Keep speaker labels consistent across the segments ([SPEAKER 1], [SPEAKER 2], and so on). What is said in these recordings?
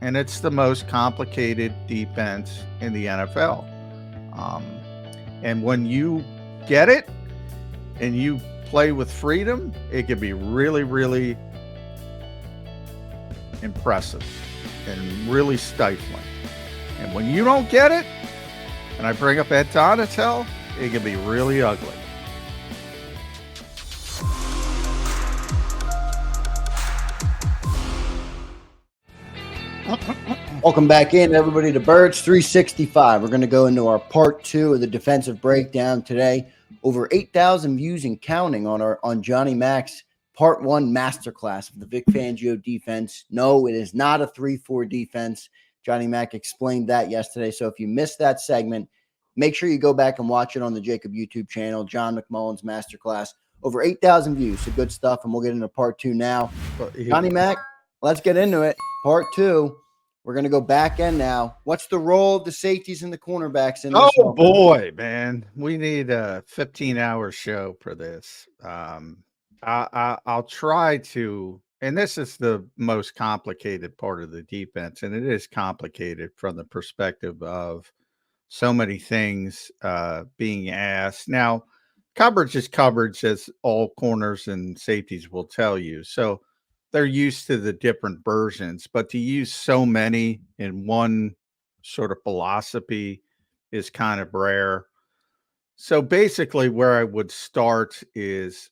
[SPEAKER 1] and it's the most complicated defense in the NFL. Um, and when you get it and you play with freedom, it can be really, really impressive and really stifling. And when you don't get it, and I bring up Ed Donatel, it can be really ugly.
[SPEAKER 2] Welcome back in, everybody, to Birds 365. We're going to go into our part 2 of the defensive breakdown today. Over 8,000 views and counting on Johnny Mac's part 1 masterclass of the Vic Fangio defense. No, it is not a 3-4 defense. Johnny Mac explained that yesterday. So if you missed that segment, make sure you go back and watch it on the JAKIB YouTube channel, John McMullen's masterclass. Over 8,000 views, so good stuff. And we'll get into part 2 now. Johnny Mac, let's get into it. Part 2. We're going to go back end now. What's the role of the safeties and the cornerbacks in this?
[SPEAKER 1] Oh, boy, man. We need a 15-hour show for this. I'll try to, and this is the most complicated part of the defense, and it is complicated from the perspective of so many things being asked. Now, coverage is coverage, as all corners and safeties will tell you. So they're used to the different versions, but to use so many in one sort of philosophy is kind of rare. So basically, where I would start is,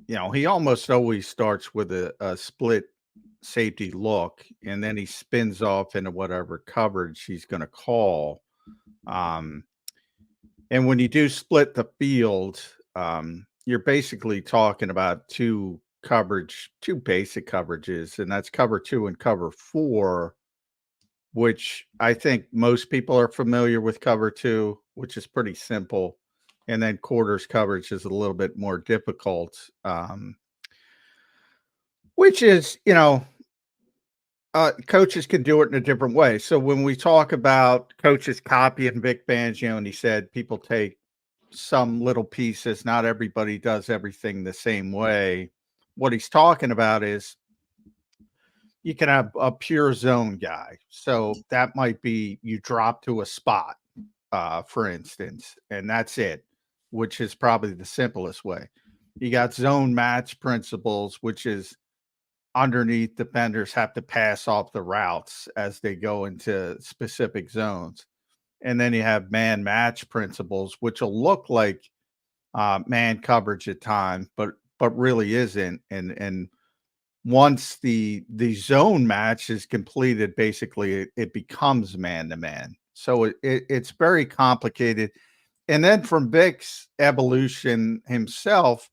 [SPEAKER 1] he almost always starts with a split safety look, and then he spins off into whatever coverage he's going to call. And when you do split the field, you're basically talking about two basic coverages, and that's cover 2 and cover 4, which I think most people are familiar with cover 2, which is pretty simple. And then quarters coverage is a little bit more difficult, which is, coaches can do it in a different way. So when we talk about coaches copying Vic Fangio, and he said people take some little pieces, not everybody does everything the same way. What he's talking about is you can have a pure zone guy. So that might be you drop to a spot, for instance, and that's it, which is probably the simplest way. You got zone match principles, which is underneath defenders have to pass off the routes as they go into specific zones. And then you have man match principles, which will look like man coverage at times, but really isn't. And once the zone match is completed, basically it becomes man to man. So it's very complicated. And then from Vic's evolution himself,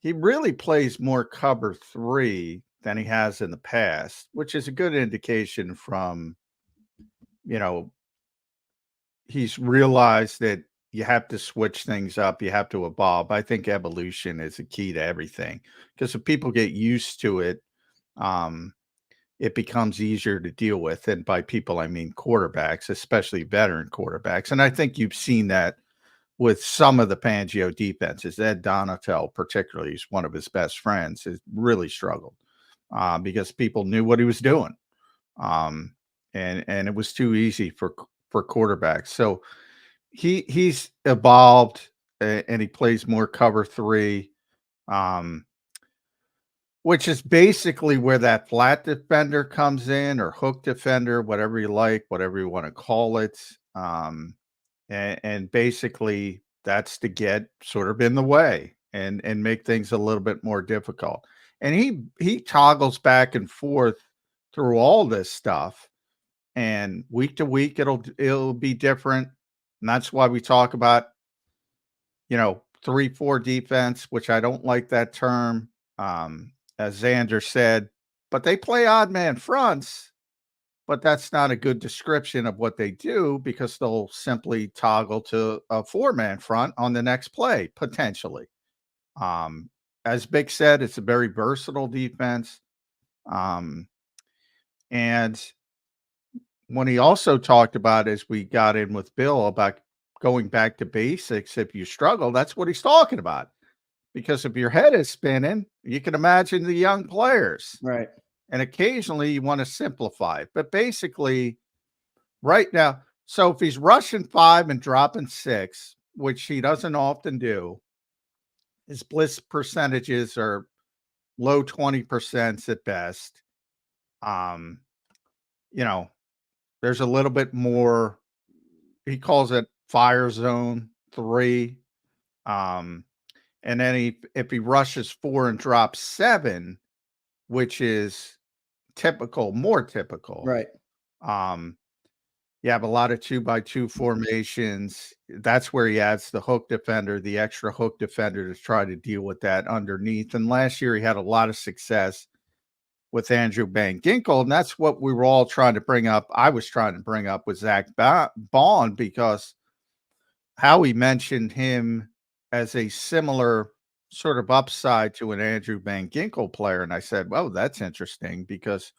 [SPEAKER 1] he really plays more cover 3 than he has in the past, which is a good indication from, he's realized that you have to switch things up. You have to evolve. I think evolution is a key to everything, because if people get used to it, it becomes easier to deal with. And by people, I mean quarterbacks, especially veteran quarterbacks. And I think you've seen that with some of the Fangio defenses. Ed Donatel, particularly, is one of his best friends, has really struggled because people knew what he was doing. And it was too easy for quarterbacks. So he's evolved, and he plays more cover 3, which is basically where that flat defender comes in, or hook defender, whatever you like, whatever you want to call it. And basically that's to get sort of in the way and make things a little bit more difficult. And he toggles back and forth through all this stuff, and week to week it'll be different. And that's why we talk about 3-4 defense, which I don't like that term, as Xander said, but they play odd man fronts. But that's not a good description of what they do, because they'll simply toggle to a 4-man front on the next play, potentially. As Vic said, it's a very versatile defense. And when he also talked about, as we got in with Bill, about going back to basics, if you struggle, that's what he's talking about. Because if your head is spinning, you can imagine the young players.
[SPEAKER 2] Right.
[SPEAKER 1] And occasionally you want to simplify it. But basically, right now, so if he's rushing 5 and dropping 6, which he doesn't often do, his blitz percentages are low 20% at best. Um, you know, there's a little bit more, he calls it fire zone 3. Um, and then if he rushes 4 and drops 7, which is typical, more typical.
[SPEAKER 2] Right.
[SPEAKER 1] Um, you have a lot of 2-by-2 formations. That's where he adds the hook defender, the extra hook defender to try to deal with that underneath. And last year he had a lot of success with Andrew Van Ginkel, and that's what we were all trying to bring up. I was trying to bring up with Zach Bond, because Howie mentioned him as a similar sort of upside to an Andrew Van Ginkel player. And I said, well, that's interesting, because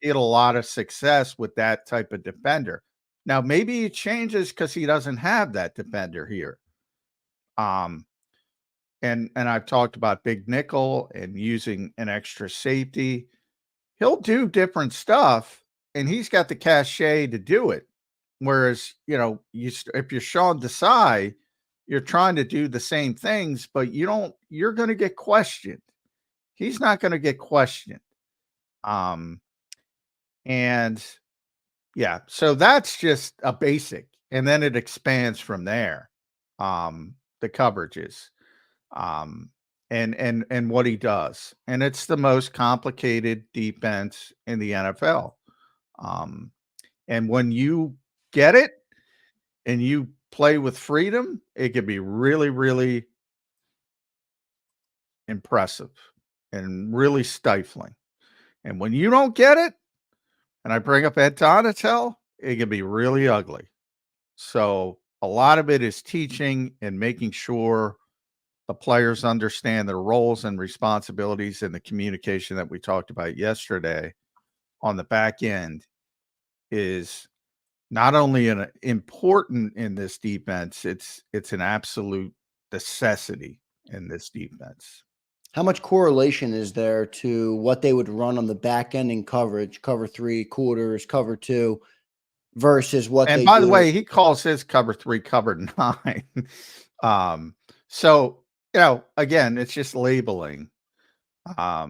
[SPEAKER 1] he had a lot of success with that type of defender. Now, maybe it changes because he doesn't have that defender here. And I've talked about big nickel and using an extra safety. He'll do different stuff, and he's got the cachet to do it. Whereas, if you're Sean Desai, you're trying to do the same things, but you're going to get questioned. He's not going to get questioned. And yeah, so that's just a basic, and then it expands from there. The coverages, and what he does, and it's the most complicated defense in the NFL. And when you get it and you play with freedom, it can be really, really impressive and really stifling. And when you don't get it, and I bring up Ed Donatel, it can be really ugly. So a lot of it is teaching and making sure the players understand their roles and responsibilities, and the communication that we talked about yesterday on the back end is not only an important in this defense, it's an absolute necessity in this defense.
[SPEAKER 2] How much correlation is there to what they would run on the back end in coverage, cover 3 quarters, cover 2, versus what
[SPEAKER 1] And
[SPEAKER 2] they
[SPEAKER 1] by the
[SPEAKER 2] do?
[SPEAKER 1] way, he calls his cover 3 cover 9. So, again, it's just labeling. But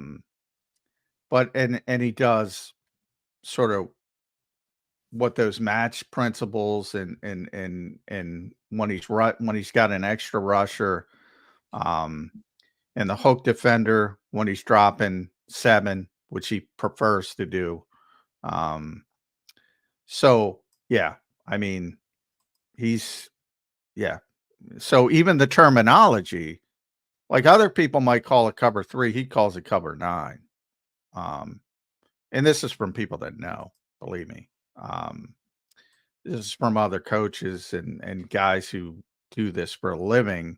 [SPEAKER 1] he does sort of what those match principles, and when he's got an extra rusher, and the hook defender when he's dropping 7, which he prefers to do. So yeah, I mean, yeah. So even the terminology, like other people might call it cover 3, he calls it cover 9. And this is from people that know, believe me. This is from other coaches and guys who do this for a living.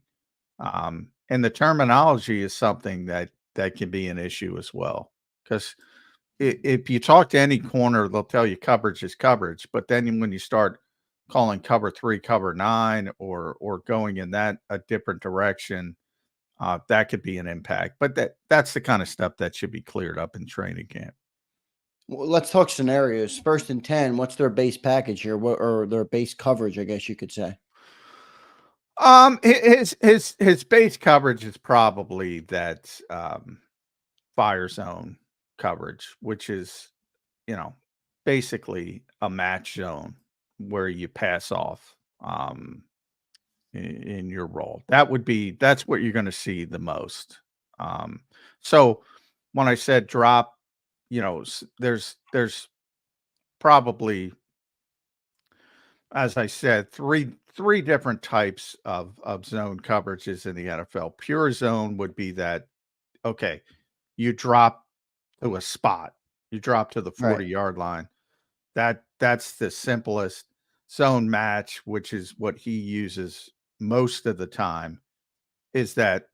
[SPEAKER 1] And the terminology is something that can be an issue as well. Because if you talk to any corner, they'll tell you coverage is coverage. But then when you start calling cover 3 cover 9, or going in a different direction, that could be an impact. But that's the kind of stuff that should be cleared up in training camp.
[SPEAKER 2] Well, let's talk scenarios. 1st and 10, what's their base package here? Or their base coverage, I guess you could say.
[SPEAKER 1] His base coverage is probably that fire zone coverage, which is, basically a match zone where you pass off in your role. That's what you're going to see the most. So when I said drop, there's probably, as I said, three different types of zone coverages in the NFL. Pure zone would be that, okay, you drop to a spot, you drop to the 40-yard line. That's the simplest. Zone match, which is what he uses most of the time, is that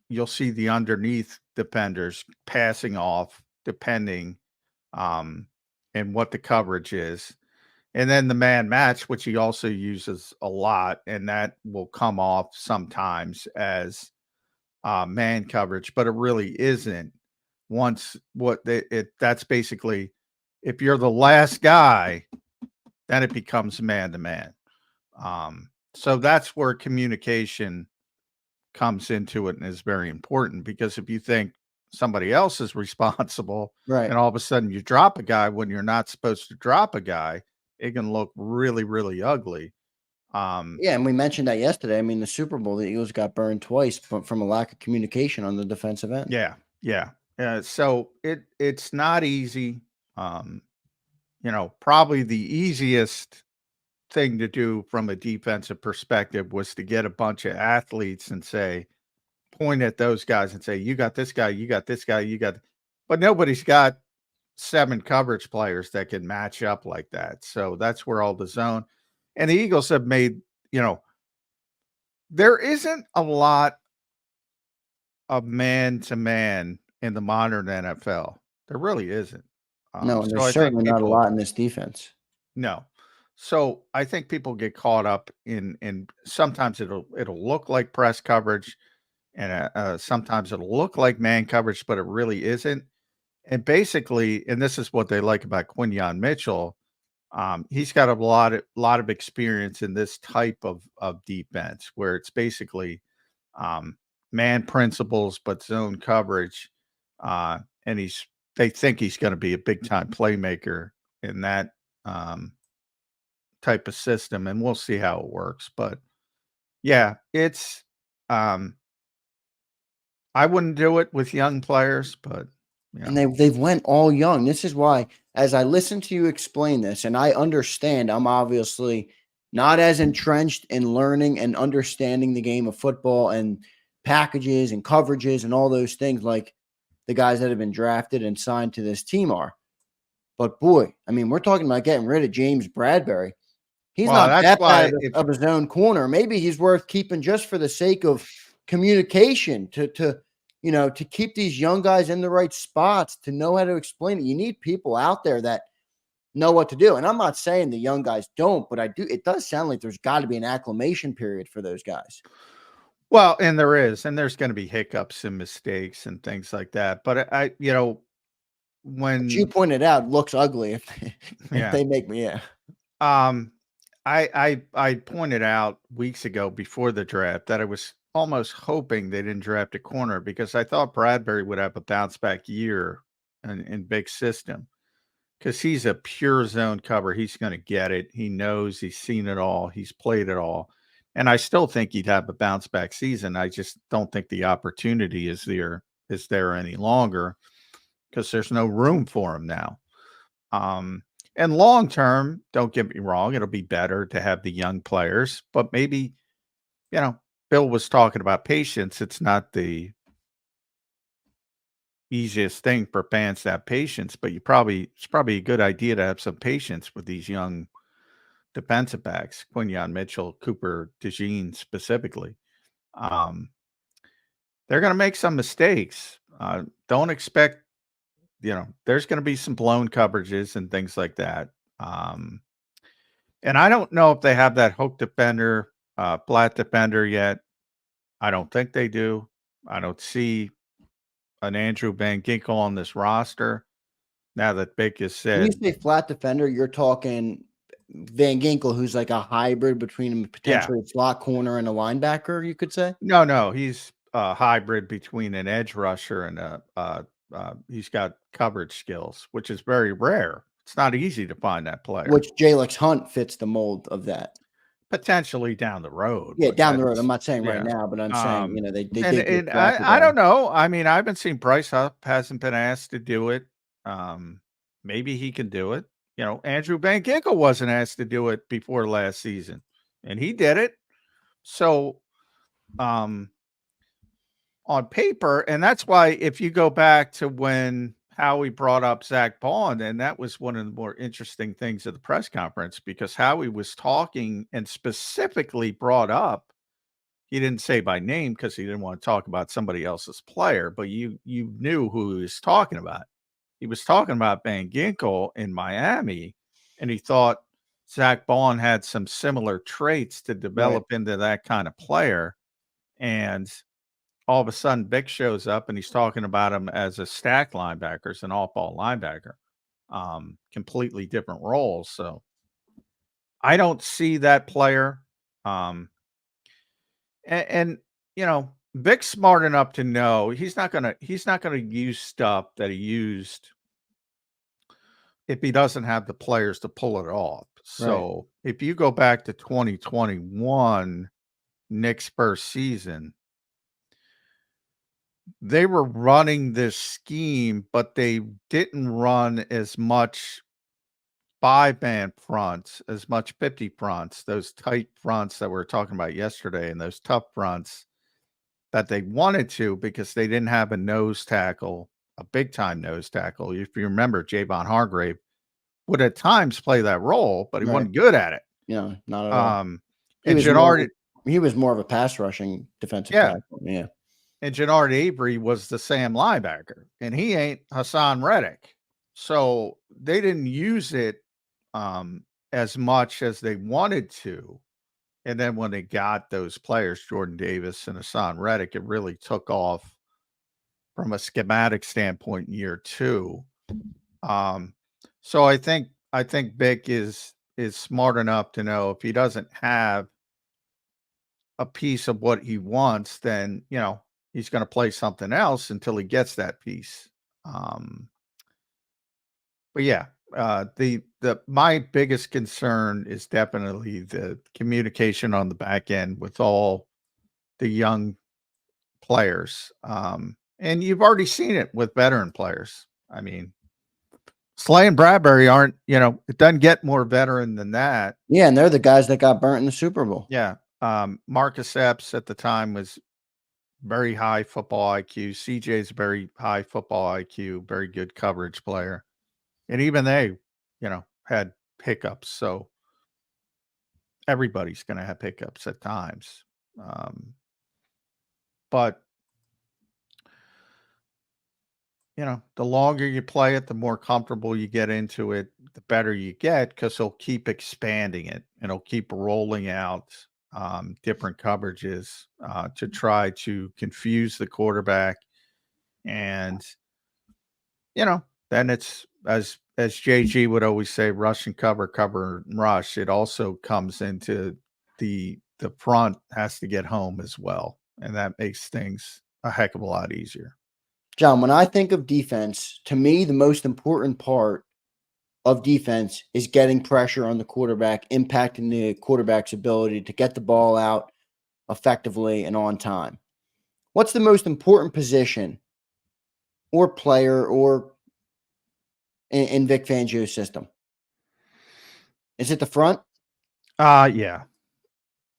[SPEAKER 1] you'll see the underneath defenders passing off depending and what the coverage is. And then the man match, which he also uses a lot, and that will come off sometimes as man coverage, but it really isn't. once that's basically, if you're the last guy, then it becomes man to man. So that's where communication comes into it and is very important, because if you think somebody else is responsible
[SPEAKER 2] Right.
[SPEAKER 1] and all of a sudden you drop a guy when you're not supposed to drop a guy, it can look really, really ugly.
[SPEAKER 2] Yeah, and we mentioned that yesterday. I mean, the Super Bowl, the Eagles got burned twice from a lack of communication on the defensive end.
[SPEAKER 1] Yeah, yeah. So it's not easy. Probably the easiest thing to do from a defensive perspective was to get a bunch of athletes and say, point at those guys and say, you got this guy, you got this guy, but nobody's got 7 coverage players that can match up like that. So that's where all the zone, and the Eagles have made, there isn't a lot of man to man in the modern NFL. There really isn't.
[SPEAKER 2] No, and
[SPEAKER 1] So
[SPEAKER 2] there's
[SPEAKER 1] I think
[SPEAKER 2] certainly not a
[SPEAKER 1] people,
[SPEAKER 2] lot in this defense.
[SPEAKER 1] no. So I think people get caught up in sometimes it'll look like press coverage, and sometimes it'll look like man coverage, but it really isn't. And basically, and this is what they like about Quinyon Mitchell, he's got a lot of experience in this type of defense, where it's basically um, man principles but zone coverage, and they think he's going to be a big time playmaker in that um, type of system, and we'll see how it works. But yeah, it's I wouldn't do it with young players, but
[SPEAKER 2] And they've went all young. This is why, as I listen to you explain this, and I understand, I'm obviously not as entrenched in learning and understanding the game of football and packages and coverages and all those things like the guys that have been drafted and signed to this team are. But boy, I mean, we're talking about getting rid of James Bradbury. He's
[SPEAKER 1] well,
[SPEAKER 2] not
[SPEAKER 1] that's
[SPEAKER 2] that
[SPEAKER 1] why
[SPEAKER 2] bad
[SPEAKER 1] if
[SPEAKER 2] of his own corner. Maybe he's worth keeping just for the sake of communication to keep these young guys in the right spots, to know how to explain it. You need people out there that know what to do. And I'm not saying the young guys don't, but it does sound like there's got to be an acclimation period for those guys.
[SPEAKER 1] well, and there's going to be hiccups and mistakes and things like that. But
[SPEAKER 2] But you
[SPEAKER 1] when
[SPEAKER 2] pointed out looks ugly if if
[SPEAKER 1] yeah,
[SPEAKER 2] they make me, yeah.
[SPEAKER 1] um, I pointed out weeks ago before the draft that I was almost hoping they didn't draft a corner, because I thought Bradbury would have a bounce back year in big system, because he's a pure zone cover. He's going to get it. He knows. He's seen it all. He's played it all. And I still think he'd have a bounce back season. I just don't think the opportunity is there any longer, because there's no room for him now. Um, and long term, don't get me wrong, it'll be better to have the young players, but maybe, you know, Bill was talking about patience. It's not the easiest thing for fans to have patience, but it's probably a good idea to have some patience with these young defensive backs, Quinyon Mitchell, Cooper DeJean specifically. Um, they're going to make some mistakes. Don't expect, there's going to be some blown coverages and things like that. Um, and I don't know if they have that hook defender, flat defender yet. I don't think they do. I don't see an Andrew Van Ginkel on this roster. Now that Big has
[SPEAKER 2] When you
[SPEAKER 1] said,
[SPEAKER 2] say flat defender, you're talking Van Ginkel, who's like a hybrid between
[SPEAKER 1] yeah,
[SPEAKER 2] potentially a slot corner and a linebacker, you could say?
[SPEAKER 1] no, he's a hybrid between an edge rusher and he's got coverage skills, which is very rare. It's not easy to find that player.
[SPEAKER 2] Which Jalex Hunt fits the mold of that.
[SPEAKER 1] Potentially down the road,
[SPEAKER 2] Yeah,
[SPEAKER 1] but
[SPEAKER 2] down the road. I'm
[SPEAKER 1] that's
[SPEAKER 2] not saying right
[SPEAKER 1] yeah.
[SPEAKER 2] now, but I'm saying,
[SPEAKER 1] Um,
[SPEAKER 2] they
[SPEAKER 1] and
[SPEAKER 2] did get
[SPEAKER 1] and
[SPEAKER 2] drafted
[SPEAKER 1] I
[SPEAKER 2] by
[SPEAKER 1] don't
[SPEAKER 2] him.
[SPEAKER 1] know. I mean, I haven't seen Bryce Huff, hasn't been asked to do it. Um, Maybe he can do it. Andrew Van Ginkel wasn't asked to do it before last season, and he did it. So, um, on paper, and that's why if you go back to when Howie brought up Zach Bond, and that was one of the more interesting things at the press conference, because Howie was talking and specifically brought up, he didn't say by name because he didn't want to talk about somebody else's player, but you knew who he was talking about. He was talking about Van Ginkel in Miami, and he thought Zach Bond had some similar traits to
[SPEAKER 2] Right.
[SPEAKER 1] develop into that kind of player. And all of a sudden Vic shows up and he's talking about him as a stack linebacker, as an off-ball linebacker, completely different roles. So I don't see that player. And you know, Vic's smart enough to know he's not gonna use stuff that he used if he doesn't have the players to pull it off.
[SPEAKER 2] Right.
[SPEAKER 1] So if you go back to 2021, Nick's first season, they were running this scheme, but they didn't run as much 5-man fronts, as much 50 fronts, those tight fronts that we were talking about yesterday, and those tough fronts that they wanted to, because they didn't have a nose tackle, a big time nose tackle. If you remember, Javon Hargrave would at times play that role, but he
[SPEAKER 2] Right.
[SPEAKER 1] wasn't good at it.
[SPEAKER 2] Yeah, not at all. He
[SPEAKER 1] And
[SPEAKER 2] was more of a pass rushing defensive tackle. Yeah.
[SPEAKER 1] And Jannard Avery was the Sam linebacker, and he ain't Hassan Reddick. So they didn't use it as much as they wanted to. And then when they got those players, Jordan Davis and Hassan Reddick, it really took off from a schematic standpoint in year 2. So I think Vic is smart enough to know if he doesn't have a piece of what he wants, then he's going to play something else until he gets that piece. But yeah, my biggest concern is definitely the communication on the back end with all the young players. And you've already seen it with veteran players. I mean, Slay and Bradbury aren't, it doesn't get more veteran than that.
[SPEAKER 2] Yeah, and they're the guys that got burnt in the Super Bowl.
[SPEAKER 1] Yeah. Marcus Epps at the time was very high football IQ. CJ's very high football IQ, very good coverage player. And even they, had hiccups. So everybody's going to have hiccups at times. But the longer you play it, the more comfortable you get into it, the better you get, because he'll keep expanding it and he'll keep rolling out different coverages to try to confuse the quarterback. And, then it's, as JG would always say, rush and cover, cover and rush. It also comes into the front has to get home as well. And that makes things a heck of a lot easier.
[SPEAKER 2] John, when I think of defense, to me, the most important part of defense is getting pressure on the quarterback, impacting the quarterback's ability to get the ball out effectively and on time. What's the most important position or player or in Vic Fangio's system? Is it the front?
[SPEAKER 1] Yeah.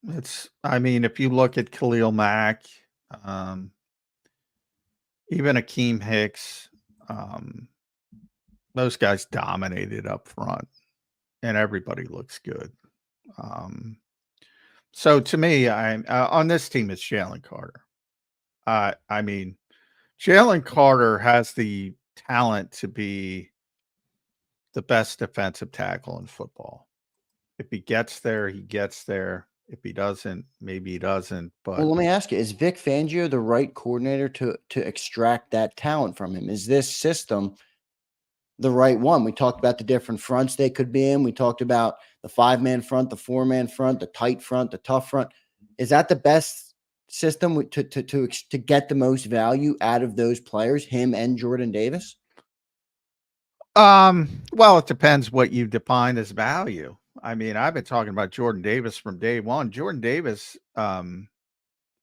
[SPEAKER 1] If you look at Khalil Mack, even Akeem Hicks, those guys dominated up front, and everybody looks good. So to me, on this team, it's Jalen Carter. Jalen Carter has the talent to be the best defensive tackle in football. If he gets there, he gets there. If he doesn't, maybe he doesn't. But
[SPEAKER 2] well, let me ask you, is Vic Fangio the right coordinator to extract that talent from him? Is this system the right one? We talked about the different fronts they could be in. We talked about the 5-man front, the 4-man front, the tight front, the tough front. Is that the best system to get the most value out of those players, him and Jordan Davis?
[SPEAKER 1] Well, it depends what you define as value. I've been talking about Jordan Davis from day one. Jordan Davis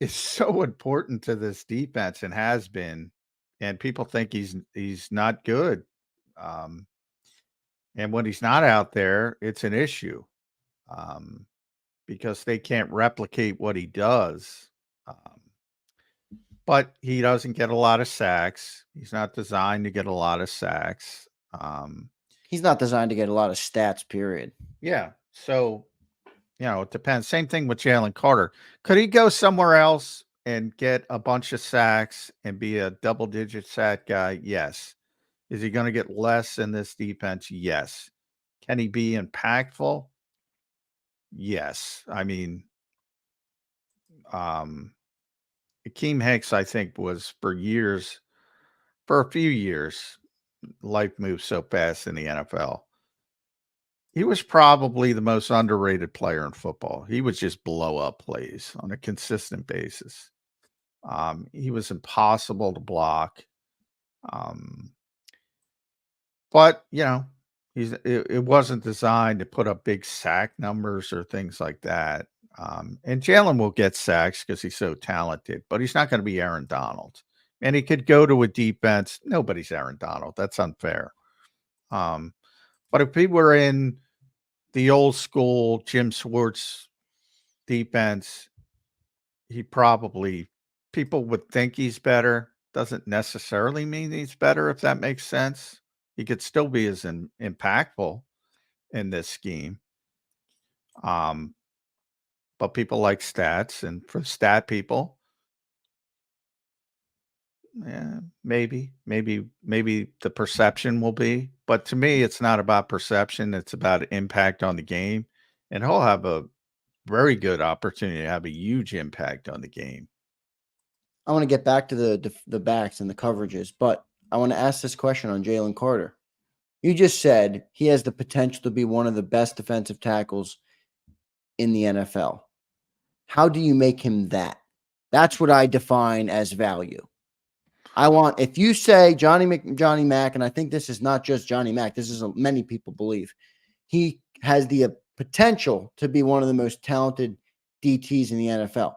[SPEAKER 1] is so important to this defense and has been, and people think he's not good. And when he's not out there, it's an issue because they can't replicate what he does. But he doesn't get a lot of sacks. He's not designed to get a lot of sacks.
[SPEAKER 2] He's not designed to get a lot of stats, period.
[SPEAKER 1] Yeah. So, it depends. Same thing with Jalen Carter. Could he go somewhere else and get a bunch of sacks and be a double-digit sack guy? Yes. Is he going to get less in this defense? Yes. Can he be impactful? Yes. Akeem Hicks, I think, was for a few years, life moves so fast in the NFL. He was probably the most underrated player in football. He would just blow up plays on a consistent basis. He was impossible to block. Um, but it wasn't designed to put up big sack numbers or things like that. And Jalen will get sacks because he's so talented, but he's not going to be Aaron Donald. And he could go to a defense. Nobody's Aaron Donald. That's unfair. Um, but if he were in the old school Jim Schwartz defense, people would think he's better. Doesn't necessarily mean he's better, if that makes sense. He could still be as impactful in this scheme. But people like stats, and for stat people, yeah, maybe the perception will be. But to me, it's not about perception. It's about impact on the game. And he'll have a very good opportunity to have a huge impact on the game.
[SPEAKER 2] I want to get back to the backs and the coverages, but I want to ask this question on Jalen Carter. You just said he has the potential to be one of the best defensive tackles in the NFL. How do you make him that? That's what I define as value. If you say Johnny Mack, and I think this is not just Johnny Mack, this is many people believe, he has the potential to be one of the most talented DTs in the NFL.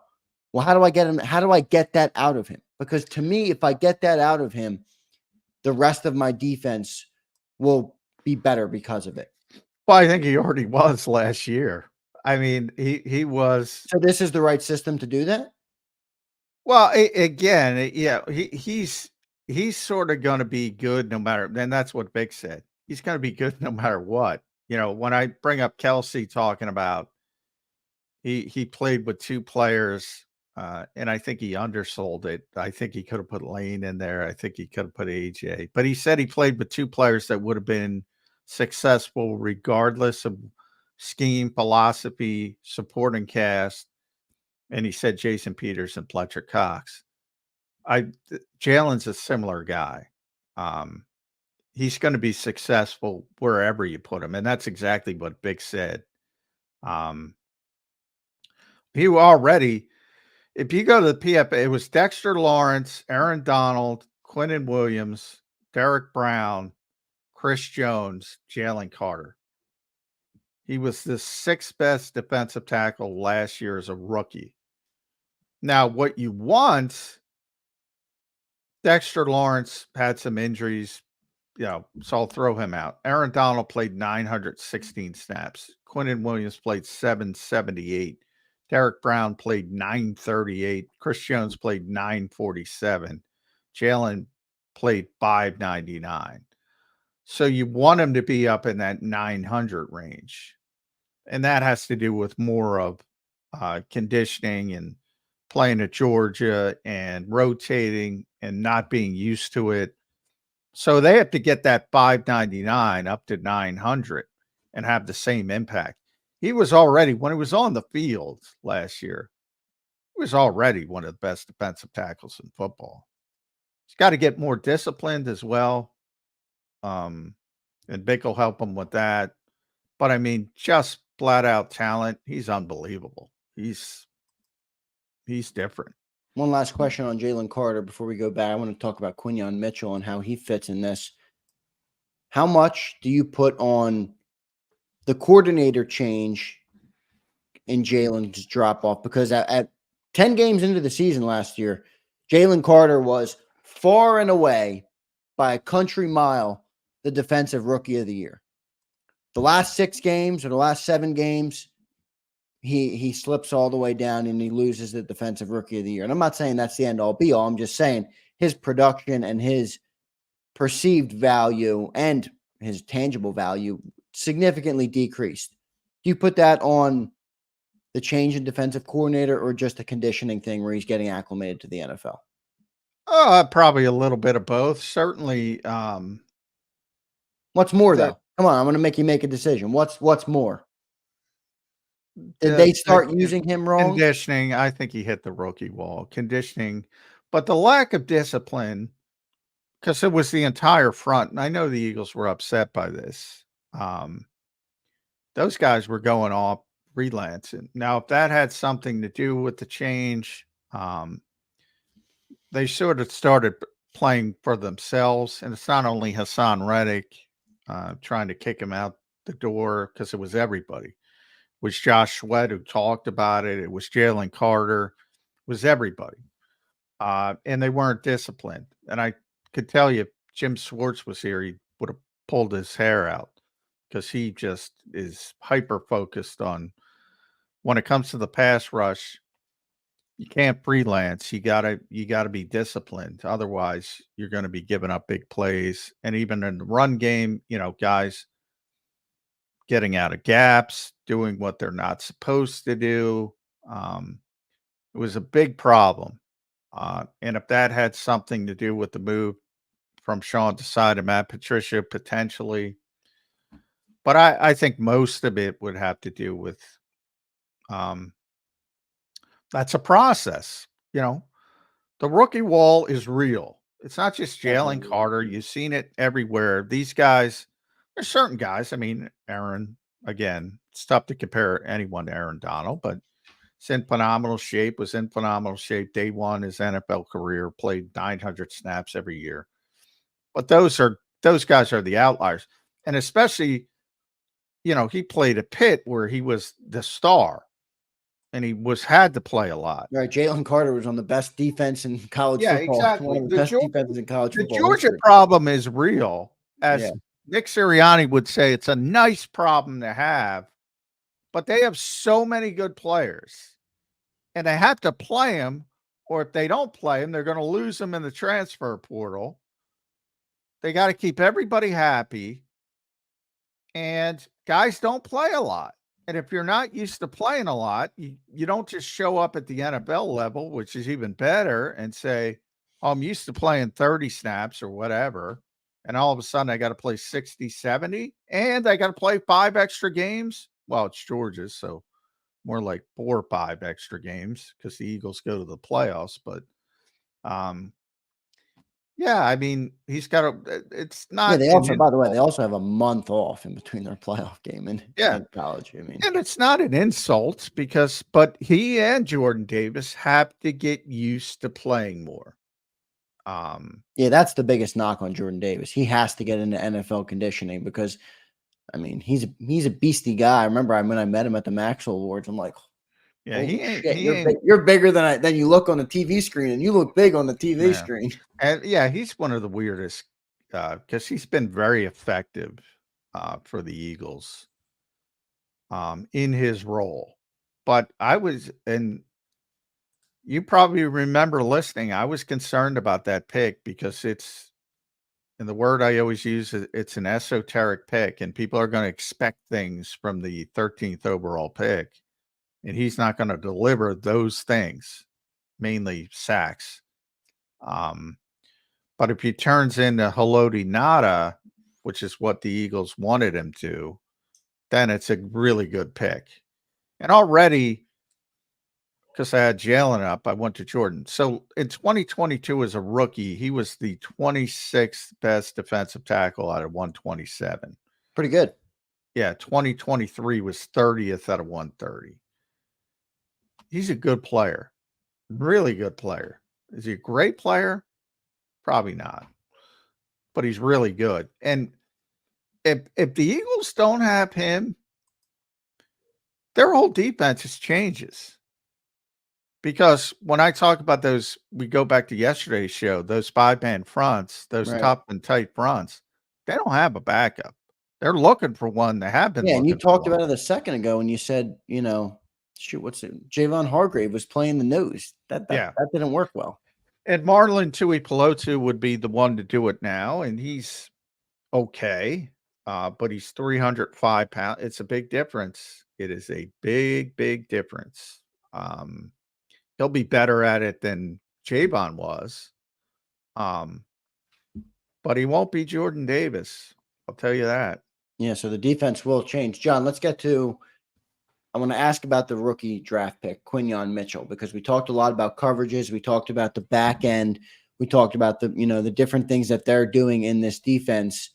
[SPEAKER 2] Well, how do I get him? How do I get that out of him? Because to me, if I get that out of him, the rest of my defense will be better because of it.
[SPEAKER 1] Well, I think he already was last year. I mean, he was.
[SPEAKER 2] So this is the right system to do that?
[SPEAKER 1] Well, again, yeah, he's sort of going to be good no matter. And that's what Vic said. He's going to be good no matter what. When I bring up Kelsey talking about he played with two players, and I think he undersold it. I think he could have put Lane in there. I think he could have put AJ. But he said he played with two players that would have been successful regardless of scheme, philosophy, supporting cast. And he said Jason Peters and Fletcher Cox. Jalen's a similar guy. He's going to be successful wherever you put him, and that's exactly what Vic said. He already, if you go to the PFA, it was Dexter Lawrence, Aaron Donald, Quinnen Williams, Derek Brown, Chris Jones, Jalen Carter. He was the sixth best defensive tackle last year as a rookie. Now, what you want, Dexter Lawrence had some injuries, so I'll throw him out. Aaron Donald played 916 snaps. Quinnen Williams played 778. Derek Brown played 938. Chris Jones played 947. Jalen played 599. So you want him to be up in that 900 range. And that has to do with more of conditioning and playing at Georgia and rotating and not being used to it. So they have to get that 599 up to 900 and have the same impact. He was already, when he was on the field last year, he was already one of the best defensive tackles in football. He's got to get more disciplined as well. And Vic will help him with that. But I mean, just flat out talent. He's unbelievable. He's different.
[SPEAKER 2] One last question on Jalen Carter before we go back. I want to talk about Quinyon Mitchell and how he fits in this. How much do you put on the coordinator change in Jalen's drop off? Because at 10 games into the season last year, Jalen Carter was far and away by a country mile the defensive rookie of the year. The last 6 games or the last 7 games, he slips all the way down and he loses the defensive rookie of the year. And I'm not saying that's the end all be all. I'm just saying his production and his perceived value and his tangible value significantly decreased. Do you put that on the change in defensive coordinator or just a conditioning thing where he's getting acclimated to the NFL?
[SPEAKER 1] Probably a little bit of both. Certainly.
[SPEAKER 2] What's more though? Come on, I'm going to make you make a decision. What's more? Did they start using him wrong?
[SPEAKER 1] conditioning, I think he hit the rookie wall. Conditioning, but the lack of discipline, because it was the entire front, and I know the Eagles were upset by this. Um, those guys were going off freelancing. Now, if that had something to do with the change, they sort of started playing for themselves, and it's not only Hassan Reddick trying to kick him out the door because it was everybody. It was Josh Sweat who talked about it. It was Jalen Carter. It was everybody. And they weren't disciplined. And I could tell you, if Jim Schwartz was here, he would have pulled his hair out because he just is hyper focused on when it comes to the pass rush. You can't freelance. You gotta be disciplined. Otherwise, you're going to be giving up big plays. And even in the run game, guys getting out of gaps, doing what they're not supposed to do. Um, it was a big problem. And if that had something to do with the move from Sean Desai to Matt Patricia, potentially. But I think most of it would have to do with um, that's a process. The rookie wall is real. It's not just Jalen Carter. You've seen it everywhere. These guys, there's certain guys. I mean, Aaron, again, it's tough to compare anyone to Aaron Donald, but it's in phenomenal shape, was in phenomenal shape day one, his NFL career, played 900 snaps every year. But those guys are the outliers. And especially, he played at Pitt where he was the star and he had to play a lot.
[SPEAKER 2] Right, Jalen Carter was on the best defense in college
[SPEAKER 1] Yeah,
[SPEAKER 2] football.
[SPEAKER 1] exactly.
[SPEAKER 2] One of the best defenses in college
[SPEAKER 1] The
[SPEAKER 2] football
[SPEAKER 1] Georgia
[SPEAKER 2] history.
[SPEAKER 1] problem is real. As
[SPEAKER 2] Yeah.
[SPEAKER 1] Nick Sirianni would say, it's a nice problem to have, but they have so many good players and they have to play them, or if they don't play them, they're going to lose them in the transfer portal. They got to keep everybody happy, and guys don't play a lot. And if you're not used to playing a lot, you don't just show up at the NFL level, which is even better, and say, oh, I'm used to playing 30 snaps or whatever. And all of a sudden I got to play 60, 70, and I got to play 5 extra games. Well, it's Georgia's, so more like 4 or 5 extra games because the Eagles go to the playoffs. But yeah, I mean, he's got a. It's
[SPEAKER 2] Yeah,
[SPEAKER 1] not
[SPEAKER 2] they
[SPEAKER 1] an
[SPEAKER 2] also, by the way,
[SPEAKER 1] insult.
[SPEAKER 2] they also have a month off in between their playoff game
[SPEAKER 1] Yeah,
[SPEAKER 2] in college. I mean,
[SPEAKER 1] and it's not an insult but he and Jordan Davis have to get used to playing more.
[SPEAKER 2] yeah, that's the biggest knock on Jordan Davis. He has to get into NFL conditioning because, I mean, he's a beastie guy. I remember when I met him at the Maxwell Awards, I'm like,
[SPEAKER 1] Yeah,
[SPEAKER 2] holy shit,
[SPEAKER 1] he ain't.
[SPEAKER 2] you're bigger than you look on the TV screen, and you look big on the TV
[SPEAKER 1] Yeah,
[SPEAKER 2] screen.
[SPEAKER 1] and yeah, he's one of the weirdest because he's been very effective for the Eagles in his role. But and you probably remember listening. I was concerned about that pick because and the word I always use is it's an esoteric pick, and people are going to expect things from the 13th overall pick, and he's not going to deliver those things, mainly sacks. But if he turns into Haloti Nada, which is what the Eagles wanted him to, then it's a really good pick. And already, because I had Jalen up, I went to Jordan. So in 2022 as a rookie, he was the 26th best defensive tackle out of 127.
[SPEAKER 2] Pretty good.
[SPEAKER 1] Yeah, 2023 was 30th out of 130. He's a good player, really good player. Is he a great player? Probably not, but he's really good. And if the Eagles don't have him, their whole defense just changes. Because when I talk about those, we go back to yesterday's show, those 5-man fronts, those
[SPEAKER 2] Right.
[SPEAKER 1] tough and tight fronts, they don't have a backup. They're looking for one. They have been
[SPEAKER 2] Yeah, and you
[SPEAKER 1] looking for
[SPEAKER 2] talked
[SPEAKER 1] one.
[SPEAKER 2] about it a second ago when you said, shoot, what's it? Javon Hargrave was playing the nose. That
[SPEAKER 1] Yeah.
[SPEAKER 2] didn't work well.
[SPEAKER 1] And Marlon Tuipulotu would be the one to do it now, and he's okay, but he's 305 pounds. It's a big difference. It is a big, big difference. He'll be better at it than Javon was, but he won't be Jordan Davis. I'll tell you that.
[SPEAKER 2] Yeah, so the defense will change. John, let's get to I want to ask about the rookie draft pick, Quinyon Mitchell, because we talked a lot about coverages. We talked about the back end. We talked about the different things that they're doing in this defense.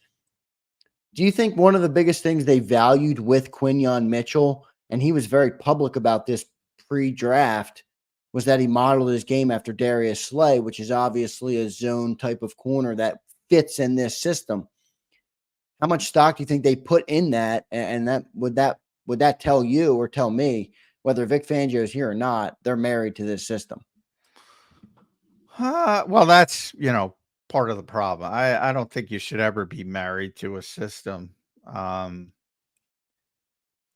[SPEAKER 2] Do you think one of the biggest things they valued with Quinyon Mitchell, and he was very public about this pre-draft, was that he modeled his game after Darius Slay, which is obviously a zone type of corner that fits in this system? How much stock do you think they put in that? And would that tell you or tell me, whether Vic Fangio is here or not, they're married to this system?
[SPEAKER 1] Well, that's, part of the problem. I don't think you should ever be married to a system. And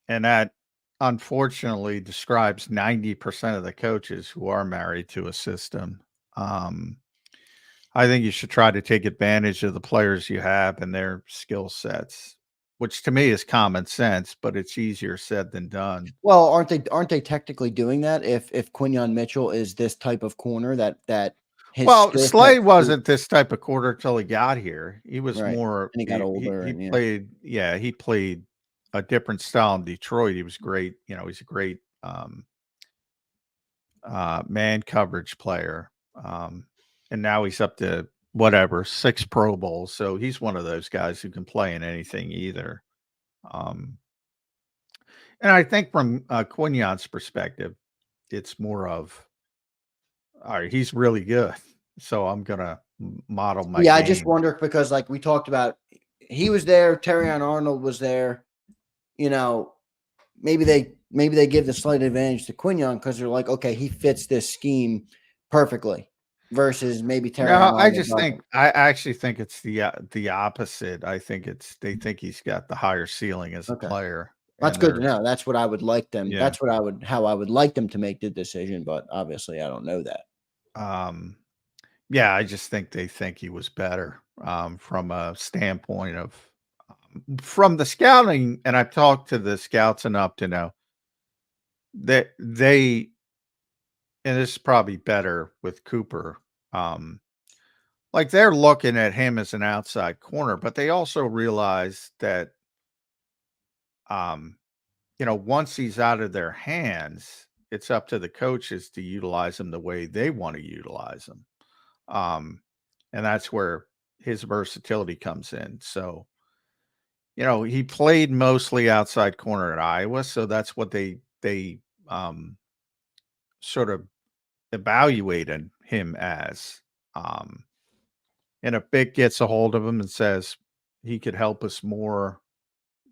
[SPEAKER 1] that unfortunately describes 90% of the coaches who are married to a system. I think you should try to take advantage of the players you have and their skill sets, which to me is common sense, but it's easier said than done.
[SPEAKER 2] Well, aren't they technically doing that if Quinyon Mitchell is this type of corner that his
[SPEAKER 1] Well,
[SPEAKER 2] skill
[SPEAKER 1] Slay
[SPEAKER 2] set
[SPEAKER 1] wasn't this type of quarter till he got here. He was
[SPEAKER 2] right,
[SPEAKER 1] more
[SPEAKER 2] and he got older
[SPEAKER 1] he
[SPEAKER 2] and yeah.
[SPEAKER 1] played he played a different style in Detroit. He was great, he's a great man coverage player. And now he's up to whatever, 6 Pro Bowls. So he's one of those guys who can play in anything either. And I think from Quinyon's perspective, it's more of, all right, he's really good. So I'm going to model my
[SPEAKER 2] Yeah,
[SPEAKER 1] game.
[SPEAKER 2] I just wonder because like we talked about, he was there, Terrion Arnold was there, maybe they give the slight advantage to Quinyon because they're like, okay, he fits this scheme perfectly versus maybe Terrion
[SPEAKER 1] No,
[SPEAKER 2] Arnold
[SPEAKER 1] I actually think it's the opposite. I think they think he's got the higher ceiling as a player.
[SPEAKER 2] That's good to know. That's what I would like them.
[SPEAKER 1] Yeah.
[SPEAKER 2] That's how I would like them to make the decision. But obviously, I don't know that.
[SPEAKER 1] Yeah, I just think they think he was better from a standpoint of from the scouting. And I've talked to the scouts enough to know that and this is probably better with Cooper. Like they're looking at him as an outside corner, but they also realize that once he's out of their hands, it's up to the coaches to utilize him the way they want to utilize him. And that's where his versatility comes in. So, he played mostly outside corner at Iowa. So that's what they sort of evaluated him as. And if Vic gets a hold of him and says he could help us more,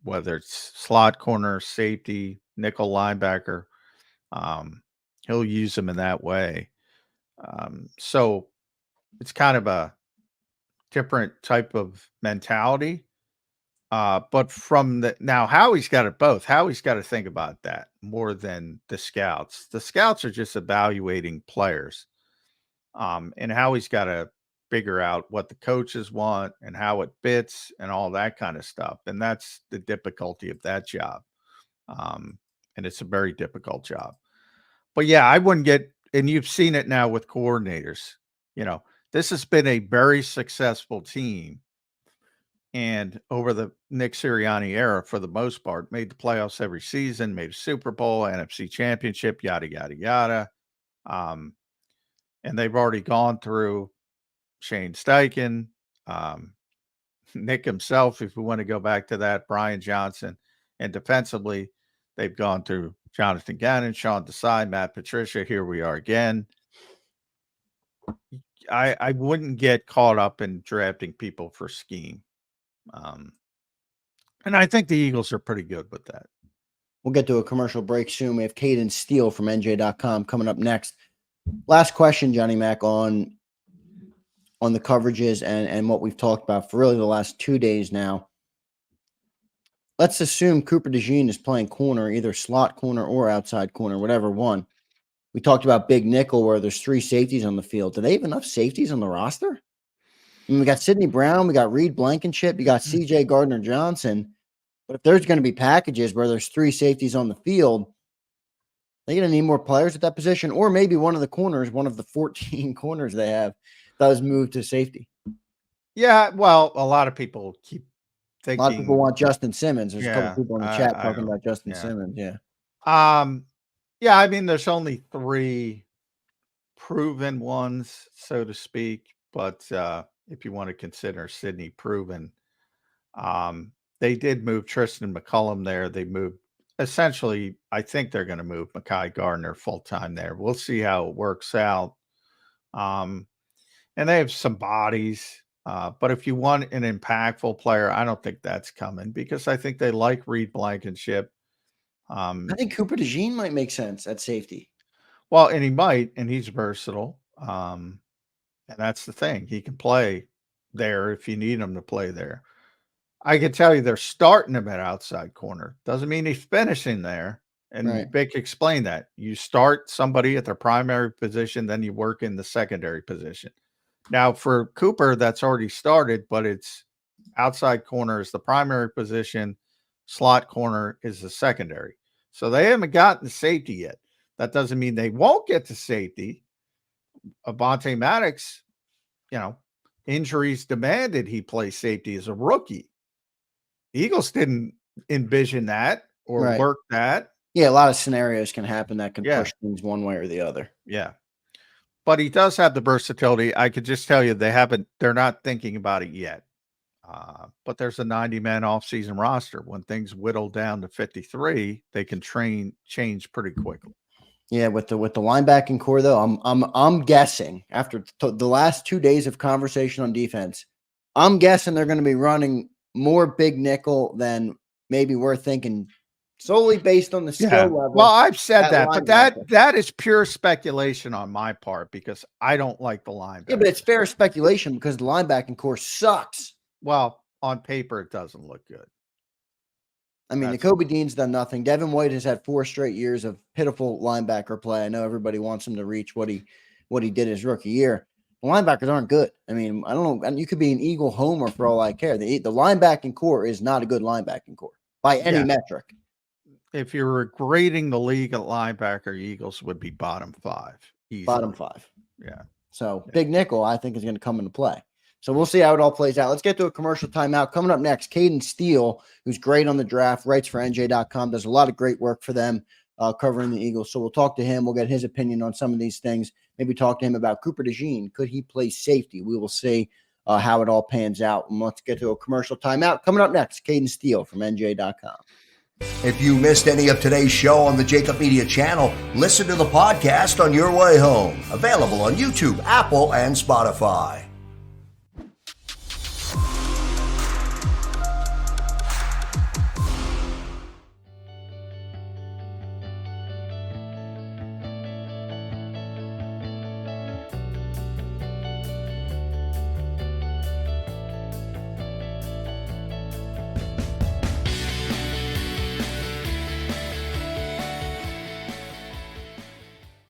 [SPEAKER 1] whether it's slot corner, safety, nickel linebacker, he'll use him in that way. So it's kind of a different type of mentality. But from now, Howie's got it both. Howie's got to think about that more than the scouts. The scouts are just evaluating players. And Howie's got to figure out what the coaches want and how it fits and all that kind of stuff. And that's the difficulty of that job. And it's a very difficult job. But yeah, I wouldn't get, and you've seen it now with coordinators, this has been a very successful team. And over the Nick Sirianni era, for the most part, made the playoffs every season, made a Super Bowl, NFC Championship, yada, yada, yada. And they've already gone through Shane Steichen, Nick himself, if we want to go back to that, Brian Johnson. And defensively, they've gone through Jonathan Gannon, Sean Desai, Matt Patricia. Here we are again. I wouldn't get caught up in drafting people for scheme. And I think the Eagles are pretty good with that.
[SPEAKER 2] We'll get to a commercial break soon. We have Caden Steele from NJ.com coming up next. Last question, Johnny Mac, on the coverages and what we've talked about for really the last 2 days now. Let's assume Cooper DeJean is playing corner, either slot corner or outside corner, whatever one. We talked about big nickel where there's 3 safeties on the field. Do they have enough safeties on the roster? I mean, we got Sidney Brown, we got Reed Blankenship, you got CJ Gardner-Johnson. But if there's going to be packages where there's 3 safeties on the field, they're going to need more players at that position, or maybe one of the corners, one of the 14 corners they have, does move to safety.
[SPEAKER 1] Yeah, well, a lot of people keep thinking.
[SPEAKER 2] A lot of people want Justin Simmons. There's a couple people in the chat talking about Justin Simmons. Yeah.
[SPEAKER 1] Yeah, I mean, there's only 3 proven ones, so to speak, but, if you wanna consider Sydney proven, um, they did move Tristan McCullum there. They moved essentially, I think they're gonna move Mekhi Gardner full-time there. We'll see how it works out. Um, and they have some bodies, but if you want an impactful player, I don't think that's coming because I think they like Reed Blankenship.
[SPEAKER 2] I
[SPEAKER 1] Um,
[SPEAKER 2] think Cooper DeJean might make sense at safety.
[SPEAKER 1] well, and he might, and he's versatile. And that's the thing. He can play there if you need him to play there. I can tell you they're starting him at outside corner. Doesn't mean he's finishing there. And
[SPEAKER 2] Right.
[SPEAKER 1] Vic explained that. You start somebody at their primary position, then you work in the secondary position. Now, for Cooper, that's already started, but it's outside corner is the primary position, slot corner is the secondary. So they haven't gotten to safety yet. That doesn't mean they won't get to safety. Avonte Maddox, injuries demanded he play safety as a rookie. Eagles didn't envision that or
[SPEAKER 2] Right.
[SPEAKER 1] work that.
[SPEAKER 2] Yeah, a lot of scenarios can happen that can
[SPEAKER 1] Yeah.
[SPEAKER 2] push things one way or the other.
[SPEAKER 1] Yeah. But he does have the versatility. I could just tell you they're not thinking about it yet. But there's a 90-man off-season roster. When things whittle down to 53, they can change pretty quickly.
[SPEAKER 2] Yeah, with the linebacking core though, I'm guessing after the last 2 days of conversation on defense, I'm guessing they're going to be running more big nickel than maybe we're thinking, solely based on the skill level.
[SPEAKER 1] Well, I've said
[SPEAKER 2] at
[SPEAKER 1] that, but
[SPEAKER 2] linebacker.
[SPEAKER 1] that is pure speculation on my part because I don't like the linebacker.
[SPEAKER 2] Yeah, but it's fair speculation because the linebacking core sucks.
[SPEAKER 1] Well, on paper, it doesn't look good.
[SPEAKER 2] I mean, Nakobe Dean's done nothing. Devin White has had 4 straight years of pitiful linebacker play. I know everybody wants him to reach what he did his rookie year. The linebackers aren't good. I mean, I don't know. You could be an Eagle homer for all I care. The linebacking core is not a good linebacking core by any metric.
[SPEAKER 1] If you're grading the league at linebacker, Eagles would be bottom 5. Easily.
[SPEAKER 2] Bottom 5.
[SPEAKER 1] Yeah.
[SPEAKER 2] So big nickel, I think, is going to come into play. So we'll see how it all plays out. Let's get to a commercial timeout. Coming up next, Caden Steele, who's great on the draft, writes for NJ.com, does a lot of great work for them covering the Eagles. So we'll talk to him. We'll get his opinion on some of these things. Maybe talk to him about Cooper DeJean. Could he play safety? We will see how it all pans out. And let's get to a commercial timeout. Coming up next, Caden Steele from NJ.com.
[SPEAKER 3] If you missed any of today's show on the JAKIB Media channel, listen to the podcast on your way home. Available on YouTube, Apple, and Spotify.